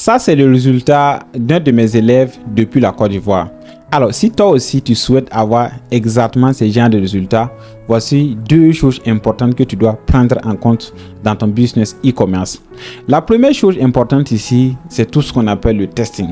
Ça, c'est le résultat d'un de mes élèves depuis la Côte d'Ivoire. Alors, si toi aussi tu souhaites avoir exactement ce genre de résultats, voici deux choses importantes que tu dois prendre en compte dans ton business e-commerce. La première chose importante ici, c'est tout ce qu'on appelle le testing.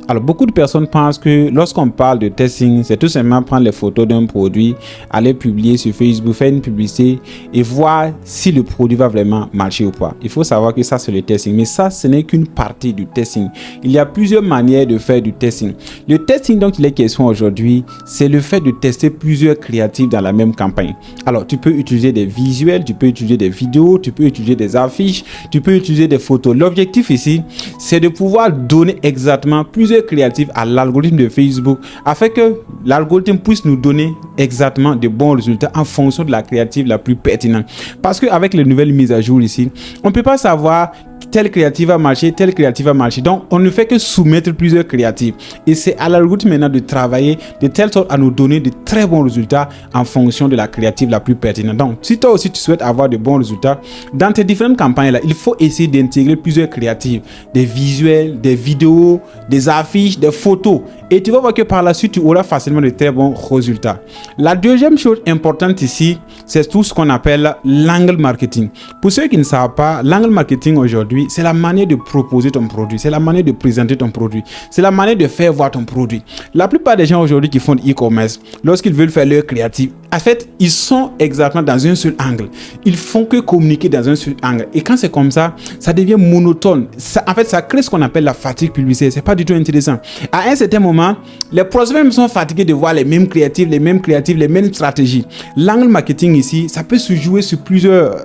Alors, beaucoup de personnes pensent que lorsqu'on parle de testing, c'est tout simplement prendre les photos d'un produit, aller publier sur Facebook, faire une publicité et voir si le produit va vraiment marcher ou pas. Il faut savoir que ça, c'est le testing. Mais ça, ce n'est qu'une partie du testing. Il y a plusieurs manières de faire du testing. Le testing dont il est question aujourd'hui, c'est le fait de tester plusieurs créatifs dans la même campagne. Alors, tu peux utiliser des visuels, tu peux utiliser des vidéos, tu peux utiliser des affiches, tu peux utiliser des photos. L'objectif ici, c'est de pouvoir donner exactement plusieurs créatifs à l'algorithme de Facebook afin que l'algorithme puisse nous donner exactement de bons résultats en fonction de la créative la plus pertinente. Parce qu'avec les nouvelles mises à jour ici, on ne peut pas savoir tel créatif va marcher, tel créatif va marcher. Donc, on ne fait que soumettre plusieurs créatifs. Et c'est à l'algorithme maintenant de travailler de telle sorte à nous donner de très bons résultats en fonction de la créative la plus pertinente. Donc, si toi aussi tu souhaites avoir de bons résultats, dans tes différentes campagnes-là, il faut essayer d'intégrer plusieurs créatifs, des visuels, des vidéos, des affiches, des photos. Et tu vas voir que par la suite, tu auras facilement de très bons résultats. La deuxième chose importante ici, c'est tout ce qu'on appelle l'angle marketing. Pour ceux qui ne savent pas, l'angle marketing aujourd'hui, c'est la manière de proposer ton produit, c'est la manière de présenter ton produit, c'est la manière de faire voir ton produit. La plupart des gens aujourd'hui qui font de e-commerce, lorsqu'ils veulent faire leur créatif, en fait, ils sont exactement dans un seul angle. Ils font que communiquer dans un seul angle. Et quand c'est comme ça, ça devient monotone. En fait, ça crée ce qu'on appelle la fatigue publicitaire. C'est pas du tout intéressant. À un certain moment, les prospects sont fatigués de voir les mêmes créatifs, les mêmes stratégies. L'angle marketing ici, ça peut se jouer sur plusieurs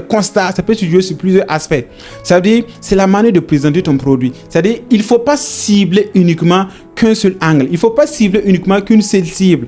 constats, ça peut se jouer sur plusieurs aspects. Ça veut dire, c'est la manière de présenter ton produit. C'est-à-dire, il ne faut pas cibler uniquement qu'un seul angle. Il ne faut pas cibler uniquement qu'une seule cible,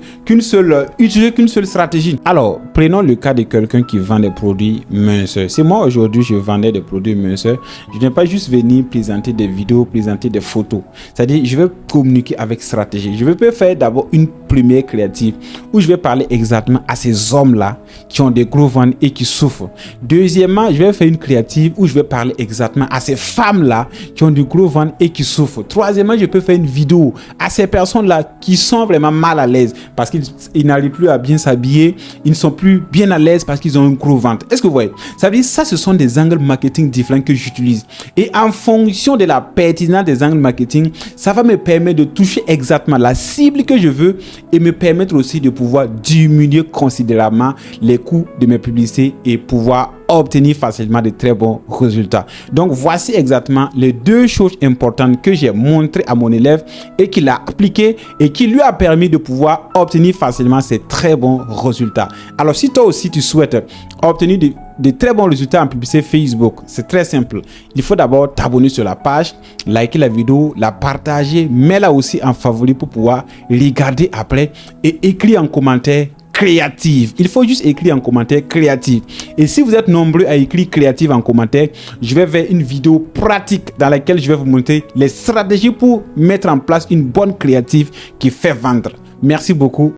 utiliser qu'une seule stratégie. Alors, prenons le cas de quelqu'un qui vend des produits minceurs. Si moi aujourd'hui je vendais des produits minceurs, je ne vais pas juste venir présenter des vidéos, présenter des photos. C'est-à-dire, je vais communiquer avec stratégie. Je vais faire d'abord une première créative où je vais parler exactement à ces hommes-là qui ont des gros ventres et qui souffrent. Deuxièmement, je vais faire une créative où je vais parler exactement à ces femmes-là qui ont du gros ventre et qui souffrent. Troisièmement, je peux faire une vidéo à ces personnes-là qui sont vraiment mal à l'aise parce qu'ils n'arrivent plus à bien s'habiller, ils ne sont plus bien à l'aise parce qu'ils ont un gros ventre. Est-ce que vous voyez? Ça veut dire ça, ce sont des angles marketing différents que j'utilise. Et en fonction de la pertinence des angles marketing, ça va me permettre de toucher exactement la cible que je veux et me permettre aussi de pouvoir diminuer considérablement les coûts de mes publicités et pouvoir obtenir facilement de très bons résultats. Donc, voici exactement les deux choses importantes que j'ai montrées à mon élève et qu'il a appliquées et qui lui a permis de pouvoir obtenir facilement ces très bons résultats. Alors, si toi aussi tu souhaites obtenir de très bons résultats en publicité Facebook, c'est très simple. Il faut d'abord t'abonner sur la page, liker la vidéo, la partager, mets-la aussi en favori pour pouvoir regarder après et écrire en commentaire créative. Il faut juste écrire en commentaire créative. Et si vous êtes nombreux à écrire créative en commentaire, je vais faire une vidéo pratique dans laquelle je vais vous montrer les stratégies pour mettre en place une bonne créative qui fait vendre. Merci beaucoup.